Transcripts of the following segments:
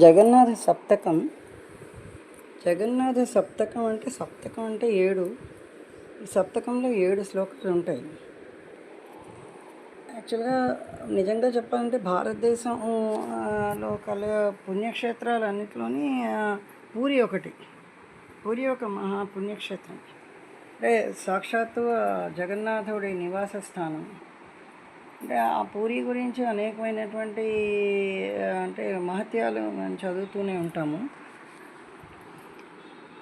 జగన్నాథ సప్తకం. జగన్నాథ సప్తకం అంటే 7. ఈ సప్తకంలో 7 శ్లోకాలు ఉంటాయి. యాక్చువల్గా నిజంగా చెప్పాలంటే భారతదేశంలో కల పుణ్యక్షేత్రాలన్నింటిలోని పూరి ఒకటి. పూరి ఒక మహా పుణ్యక్షేత్రం. అంటే సాక్షాత్తు జగన్నాథుడి నివాస స్థానం. అంటే ఆ పూరి గురించి అనేకమైనటువంటి అంటే మహత్యాలు మనం చదువుతూనే ఉంటాము.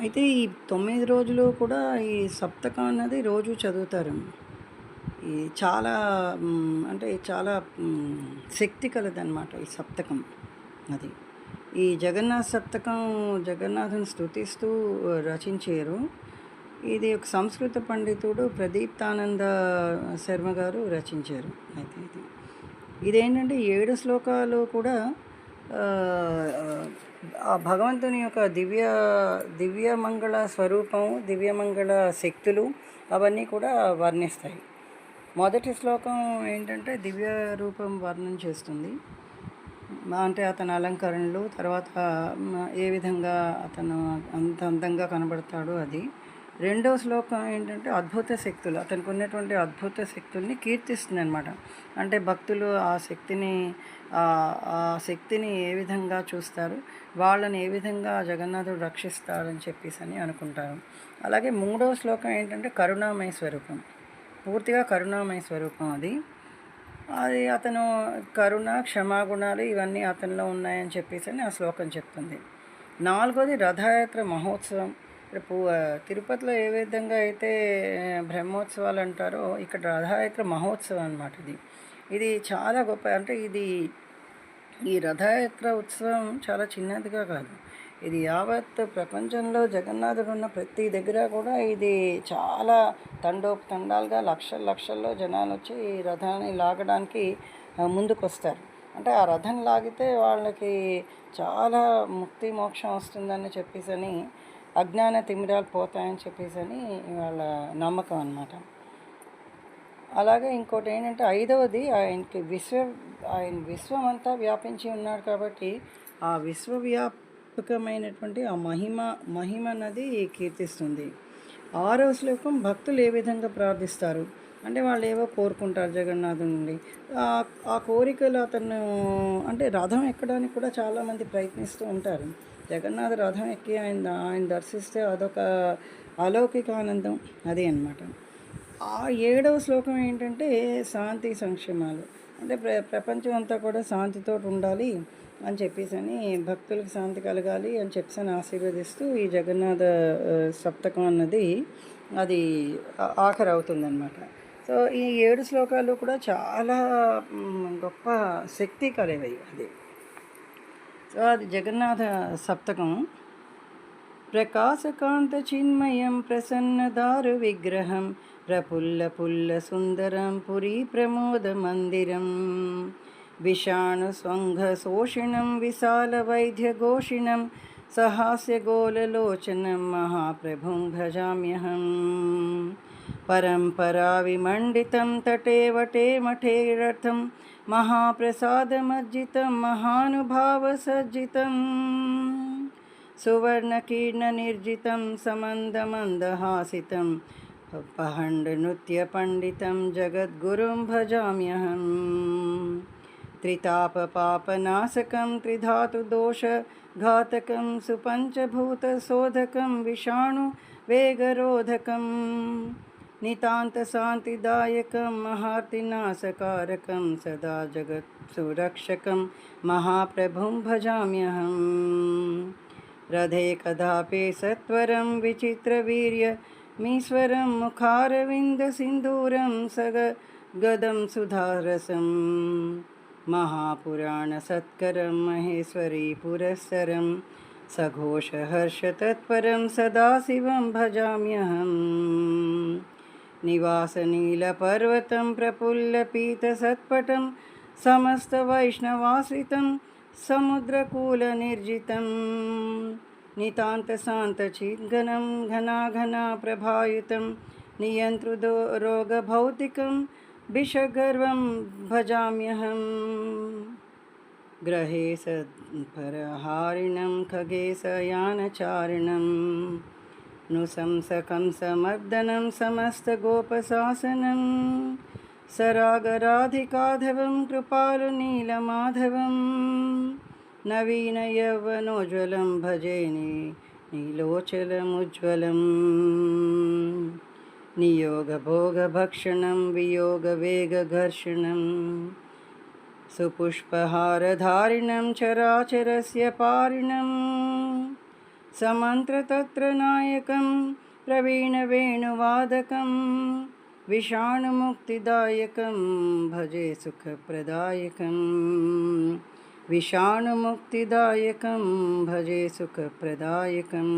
అయితే ఈ 9 రోజులు కూడా ఈ సప్తకం అన్నది రోజు చదువుతారు. ఈ చాలా అంటే చాలా శక్తి కలదన్నమాట ఈ సప్తకం. అది ఈ జగన్నాథ సప్తకం జగన్నాథుని స్తుతిస్తూ రచించారు. ఇది ఒక సంస్కృత పండితుడు ప్రదీప్తానంద శర్మ గారు రచించారు. అయితే ఇదేంటంటే 7 శ్లోకాలు కూడా ఆ భగవంతుని యొక్క దివ్యమంగళ స్వరూపం, దివ్యమంగళ శక్తులు అవన్నీ కూడా వర్ణిస్తాయి. మొదటి శ్లోకం ఏంటంటే దివ్య రూపం వర్ణన చేస్తుంది. అంటే అతని అలంకరణలు, తర్వాత ఏ విధంగా అతను అంత అందంగా కనబడతాడు అది. రెండవ శ్లోకం ఏంటంటే అద్భుత శక్తులు, అతనికి ఉన్నటువంటి అద్భుత శక్తుల్ని కీర్తిస్తుంది అనమాట. అంటే భక్తులు ఆ శక్తిని ఏ విధంగా చూస్తారు, వాళ్ళని ఏ విధంగా జగన్నాథుడు రక్షిస్తాడని చెప్పేసి అనుకుంటారు. అలాగే మూడవ శ్లోకం ఏంటంటే కరుణామయ స్వరూపం, పూర్తిగా కరుణామయ స్వరూపం అది అతను కరుణ, క్షమాగుణాలు ఇవన్నీ అతనిలో ఉన్నాయని చెప్పేసి ఆ శ్లోకం చెప్తుంది. నాలుగోది రథయాత్ర మహోత్సవం. రేపు తిరుపతిలో ఏ విధంగా అయితే బ్రహ్మోత్సవాలు అంటారో ఇక్కడ రథయాత్ర మహోత్సవం అన్నమాట. ఇది చాలా గొప్ప. అంటే ఈ రథయాత్ర ఉత్సవం చాలా చిన్నదిగా కాదు, ఇది యావత్ ప్రపంచంలో జగన్నాథుడు ఉన్న ప్రతి దగ్గర కూడా ఇది చాలా తండాలుగా లక్షల్లో జనాలు వచ్చి ఈ రథాన్ని లాగడానికి ముందుకు వస్తారు. అంటే ఆ రథం లాగితే వాళ్ళకి చాలా ముక్తి మోక్షం వస్తుందని చెప్పేసి, అజ్ఞాన తిమిరాలు పోతాయని చెప్పేసి వాళ్ళ నమ్మకం అన్నమాట. అలాగే ఇంకోటి ఏంటంటే ఐదవది ఆయన విశ్వం అంతా వ్యాపించి ఉన్నాడు కాబట్టి ఆ విశ్వవ్యాపకమైనటువంటి ఆ మహిమ అన్నది కీర్తిస్తుంది. 6వ శ్లోకం భక్తులు ఏ విధంగా ప్రార్థిస్తారు అంటే వాళ్ళు ఏవో కోరుకుంటారు జగన్నాథుడి నుండి. ఆ కోరికలు అతను అంటే రథం ఎక్కడానికి కూడా చాలామంది ప్రయత్నిస్తూ ఉంటారు. జగన్నాథ రథం ఎక్కి ఆయన దర్శిస్తే అదొక అలౌకిక ఆనందం అది అన్నమాట. ఆ 7వ శ్లోకం ఏంటంటే శాంతి సంక్షేమాలు. అంటే ప్రపంచం అంతా కూడా శాంతితో ఉండాలి అని చెప్పేసి భక్తులకు శాంతి కలగాలి అని చెప్పేసి ఆశీర్వదిస్తూ ఈ జగన్నాథ సప్తకం అన్నది అది ఆఖరి అవుతుందన్నమాట. సో ఈ 7 శ్లోకాలు కూడా చాలా గొప్ప శక్తి కలిగాయి అది. సో అది జగన్నాథ సప్తకం. ప్రకాశకాంత చిన్మయం ప్రసన్నదారు విగ్రహం ప్రఫుల్ల సుందరం పురీ ప్రమోద మందిరం విషాణు స్వంఘ శోషిణం విశాల వైద్య ఘోషిణం సహాస్య గోలలోచనం మహాప్రభుం భజామ్యహం పరంపరా విమండితం తటే వటే మఠే రథం మహాప్రసాదమర్జితం మహానుభావ సజ్జితం సువర్ణకీర్ణ నిర్జితం సమందమందహాసితం పహండ నృత్య పండితం జగద్గురుం భజామ్యహం త్రితాపపాపనాశకం త్రిధాతు దోష ఘాతకం సుపంచభూత శోధకం విషాణు వేగరోధకం నితాంత శాంతిదాయకం మహార్తినాశకారకం సదా జగత్ సురక్షకం మహాప్రభుం భజామ్యహం రథే కదాపి సత్వరం విచిత్రవీర్య మీశ్వరం ముఖారవింద సింధూరం గదం సుధారసం మహాపురాణ సత్కరం మహేశ్వరీ పురస్సరం సఘోషహర్షతత్పరం సదాశివం భజామ్యహం నివాసనీలపర్వతం ప్రఫుల్లపీతసత్పటం సమస్తవైష్ణవాశ్రితం సముద్రకూలనిర్జితం నితాంతశాంతచిద్ఘనం ఘనాఘనాప్రభాయుతం నియంత్రుదో రోగభౌతికం విషగర్వం భజామ్యహం. ग्रहे सत्परहारिणं खगेशयानचारिणं नुशंसकंसमर्दनं समस्तगोपशासनं सरागराधिकाधवं कृपालुनीलमाधवं नवीनयौवनोज्ज्वलं भजे नीलोचलमुज्ज्वलम् नियोगभोगभक्षणं वियोगवेगघर्षणं सुपुष्पहारधारिणं चराचरस्य पारिणं समन्त्रतन्त्रनायकं प्रवीणवेणुवादकं विषाणुमुक्तिदायकं भजे सुखप्रदायकं विषाणुमुक्तिदायकं भजे सुखप्रदायकम्।